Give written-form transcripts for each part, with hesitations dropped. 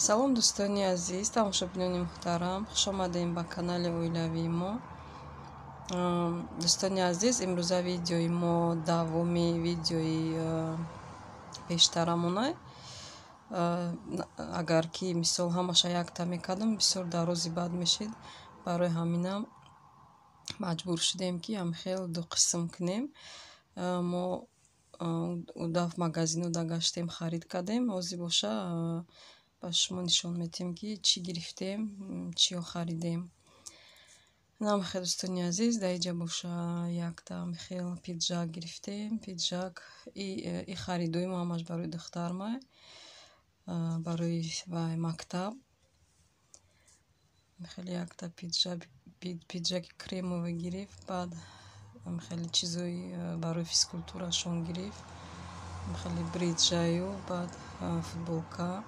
салом дӯстони азиз, тамошобинони муҳтарам, хушомадем ба канали оилавии мо. Дӯстони азиз, имрӯза видеои мо давоми видеои пештарамона. Агар ки мисол ҳамаша якта мекардам, бисёр дарози бад мешид. Барои ҳаминам маҷбур шудем ки ҳамхел ду қисм кунем. Мо дар магазинҳода гаштем, харид кардем. ҳозир боша ба шумо нишон медиҳем ки чӣ гирифтем, чиё харидем. Намехел дӯстони азиз, дар инҷа боша якта мехел пиджак гирифтем. Пиджак и харидои мо ҳамаш барои духтар ма, барои вай мактаб. Мехел якта пиджаки кремовый гирифт, баъд хеле чизои барои физкултурашон гирифт. Хеле бриҷаю, баъд футболка.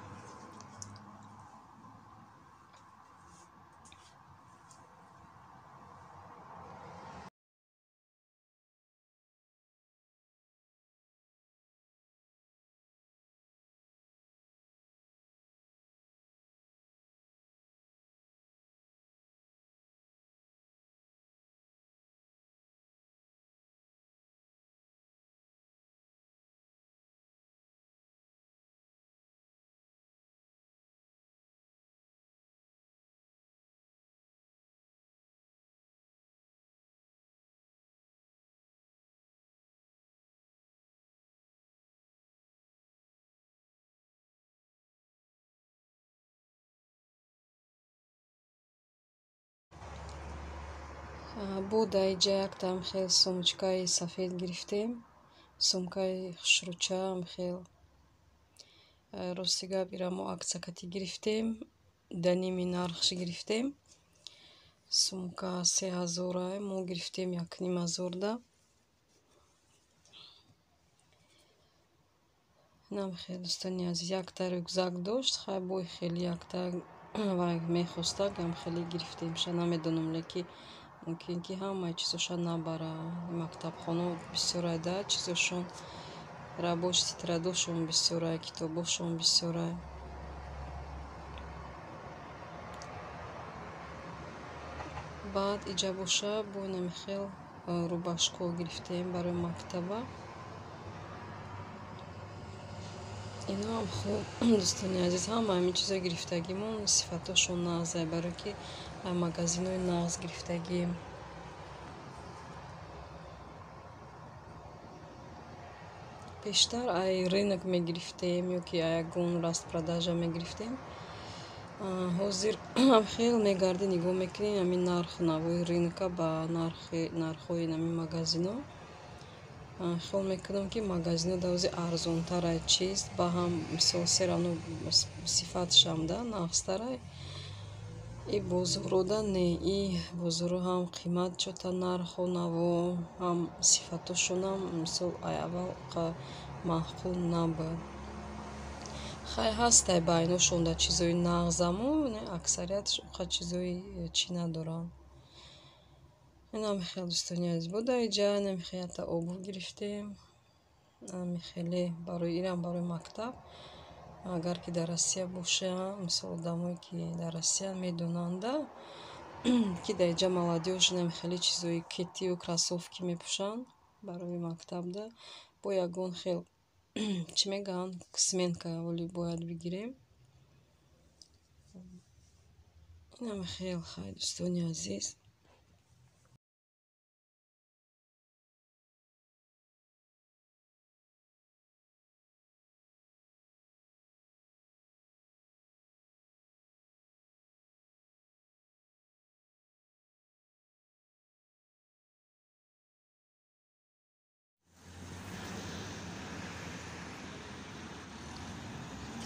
Бо дар инҷа якта хел сумочкаи сафед гирифтем. Сумкаи хушрӯча хел рости гап ира мо аксакати гирифтем. Да ними нархш гирифтем. Сумка 3000 мо гирифтем 1500. Намехел дӯстони азиз, якта рюкзак дошт. Хай бои хеле якта вай мехоста гам хеле гирифтем. Ша намедонам, леки мумкин ки ҳамаи чизоша набара. Мактабхона бисёрай да чизошон, рабочи тетрадошон бисёрай, китобошон бисёрай. Баъд иҷа боша бо намехел рубашко гирифтем барои мактаба. Иноам хуб дӯстони азиз, ҳама ҳамин чизои гирифтагимон сифатошон нағзай, барои ки магазинҳои нағз гирифтагием. Пештар ай рынок мегирифтем ё ки ягон растпродажа мегирифтем. Ҳозир хел мегардем, нигоҳ мекунем ҳамин нарх навои рынка ба нархҳои ҳамин магазинҳо. хел мекунам ки магазинҳода ҳозир арзонтарай чиз ба ҳам мисол серано сифатшам да нағзтарай. И бозорода не, и бозоро ҳам қимат чота нархҳо наво, ҳам сифатошонам мисол аввал маъқул набуд. Хай ҳастай байношон да чизои нағзаму, аксариятш оқа чизои чӣ надоранд. Намехел дӯстони азиз, бо дар инҷа намехел якта обув гирифтем. Намехеле барои ирам барои мактаб. Агар ки дар Россия бошам, мисол одамое ки дар Россия медонанд ки дар инҷа молодёж намехеле чизои кетию кроссовки мепӯшанд барои мактаб да. Бо ягон хел чӣ мегӯянд сменка оли бояд бигирем. Инам хел хай дӯстони азиз.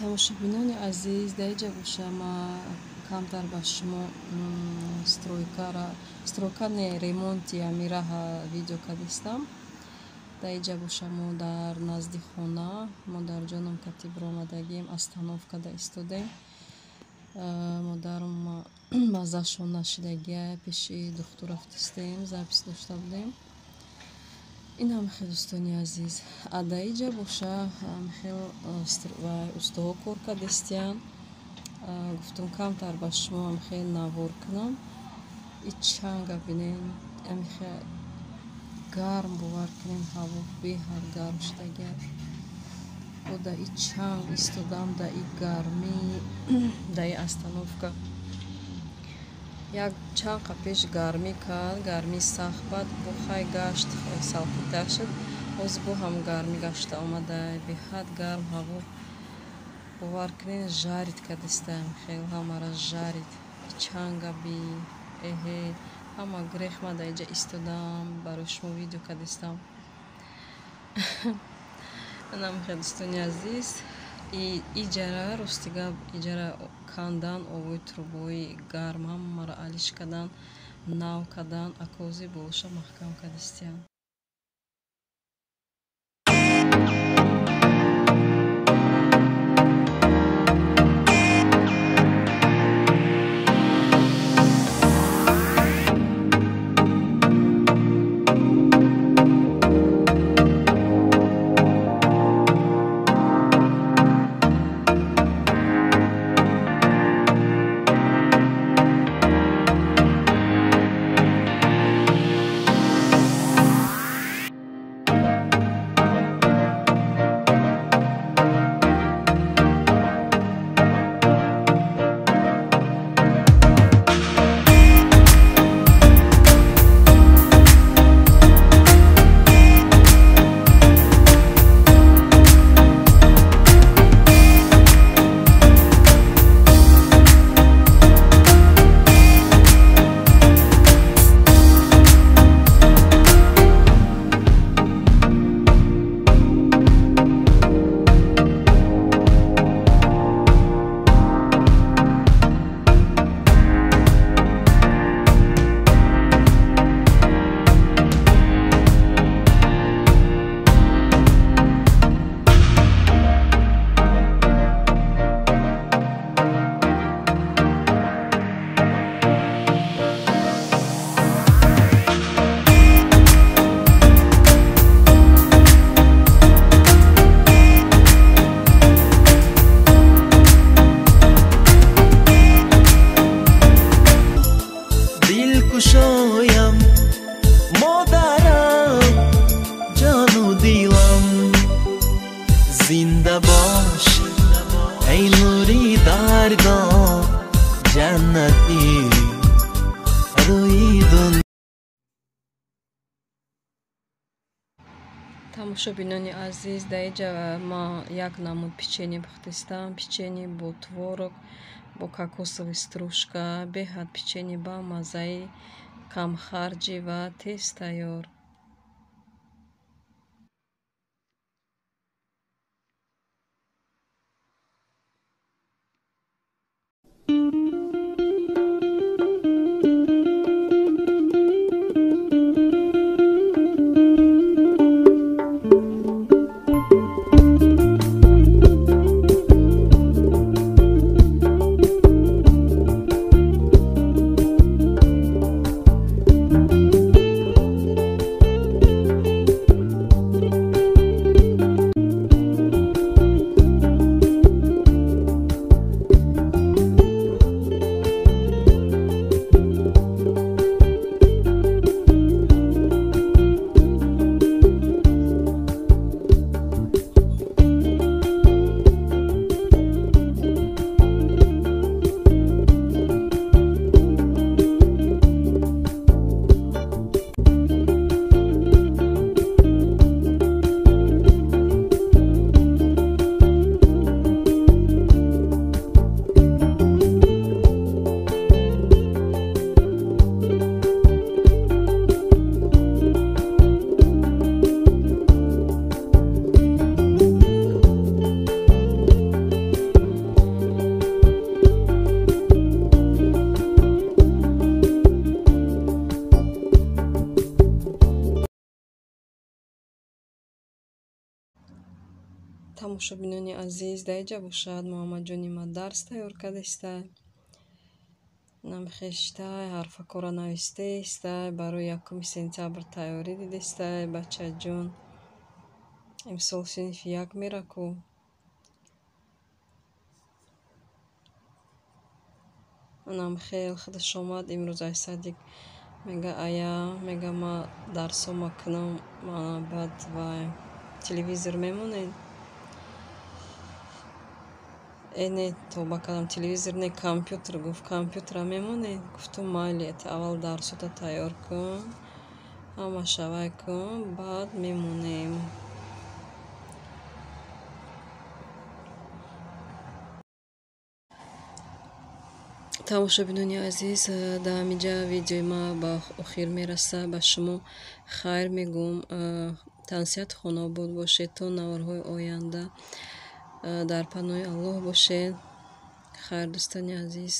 тамошобинони азиз, дар инҷа боша ма камтар ба шумо стройка не ремонти амираҳа видео кардистам. Дар инҷа боша мо дар назди хона модарҷонам кати биромадагием остановкада истодем. Модарам маззашон нашидагия пеши духтур рафтистем, запис дошта будем. Инам хел дӯстони азиз, дар инҷа боша хел устуҳо кор кардистиян. گفتم کمتر با شما هم خیلی نوار کنم. این چنگا بینیم خیلی گرم بوار کنیم هوا به هر گرم شدگر و دا این چنگ استودم دا این گرمی دا این استانوفکا یک چند پیش گرمی کرد گرمی سخت بود بو خیلی گشت سلخیت شد از بو هم گرمی گشت آمده به حد گرم هوا بوار کنین جارید کدستم خیلی همارا جارید چنگا بی همه گریخ ما دا اینجا استودم برای شما ویدیو کدستم انم خیلی دوستانی عزیز ایجاره رستگاه ایجاره کندن اوی تروبوی گرم هم مرا علیش کدن ناو کدن اکوزی بولشا محکم کدستیم زنده باش ای نوری دردان جنتی روی دنیا. тамошобинони азиз дар инҷа ман як намуд печени пухтистам печени бо творог бо кокосови стружка беҳад печени бамаззаи камхарҷӣ ва тез тайёр. тамошобинони азиз дар инҷа бошад муҳаммадҷони ма дарс тайёр кардааста намехештай ҳарфакора навистааста барои 1 сентябр тайёрӣ дидаста бачаҷон имсол синфи 1 мера ку Анам хел худаш омад имрӯз ай Садик мега ая мега ма дарсо макунам баъд вай телевизор мемонед эне тоба кардам телевизор не компютер гуфт компютера мемонед гуфтум майли аввал дарсота тайёр кун ҳамаша вай кун баъд мемонем. тамошобинони азиз, дар ҳаминҷа видеои ма ба охир мераса. Ба шумо хайр мегӯм, тансиҳату хонобод бошед, то наврҳои оянда дар паноҳи Аллоҳ бошед. Хайр дӯстони азиз.